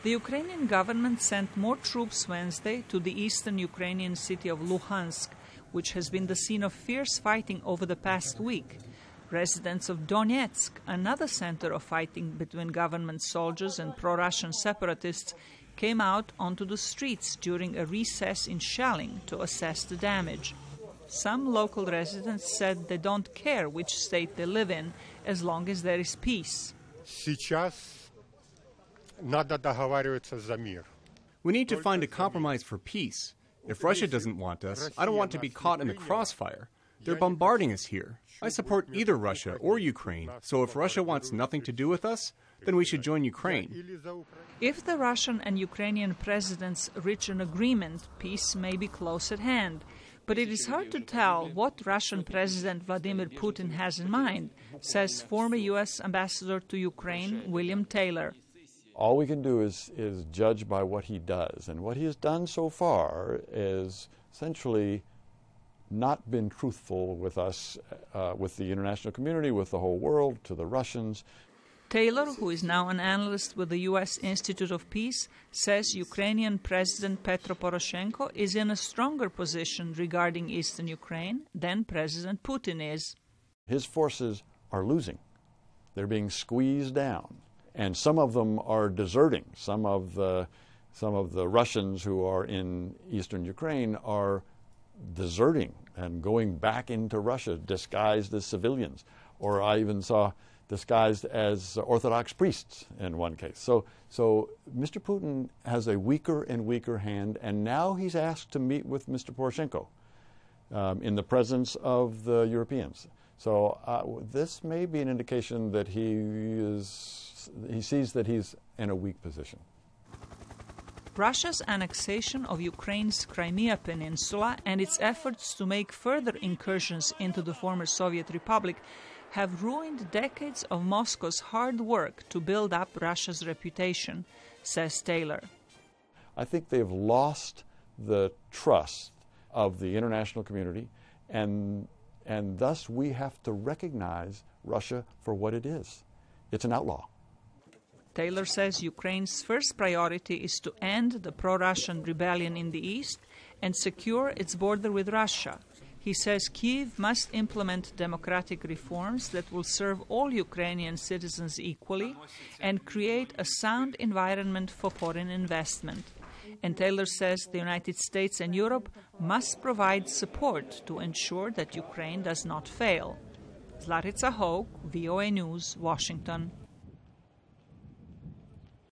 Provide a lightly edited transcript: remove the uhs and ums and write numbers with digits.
The Ukrainian government sent more troops Wednesday to the eastern Ukrainian city of Luhansk, which has been the scene of fierce fighting over the past week. Residents of Donetsk, another center of fighting between government soldiers and pro-Russian separatists, came out onto the streets during a recess in shelling to assess the damage. Some local residents said they don't care which state they live in as long as there is peace. We need to find a compromise for peace. If Russia doesn't want us, I don't want to be caught in the crossfire. They're bombarding us here. I support either Russia or Ukraine, so if Russia wants nothing to do with us, then we should join Ukraine. If the Russian and Ukrainian presidents reach an agreement, peace may be close at hand. But it is hard to tell what Russian President Vladimir Putin has in mind, says former U.S. Ambassador to Ukraine, William Taylor. All we can do is judge by what he does. And what he has done so far is essentially not been truthful with us, with the international community, with the whole world, to the Russians. Taylor, who is now an analyst with the U.S. Institute of Peace, says Ukrainian President Petro Poroshenko is in a stronger position regarding eastern Ukraine than President Putin is. His forces are losing. They're being squeezed down. And some of them are deserting. Some of the Russians who are in eastern Ukraine are deserting and going back into Russia disguised as civilians. Or I even saw disguised as Orthodox priests in one case. So Mr. Putin has a weaker and weaker hand, and now he's asked to meet with Mr. Poroshenko in the presence of the Europeans. So this may be an indication that he sees that he's in a weak position. Russia's annexation of Ukraine's Crimea Peninsula and its efforts to make further incursions into the former Soviet Republic have ruined decades of Moscow's hard work to build up Russia's reputation, says Taylor. I think they've lost the trust of the international community, and thus we have to recognize Russia for what it is. It's an outlaw. Taylor says Ukraine's first priority is to end the pro-Russian rebellion in the east and secure its border with Russia. He says Kyiv must implement democratic reforms that will serve all Ukrainian citizens equally and create a sound environment for foreign investment. And Taylor says the United States and Europe must provide support to ensure that Ukraine does not fail. Zlatica Hoke, VOA News, Washington.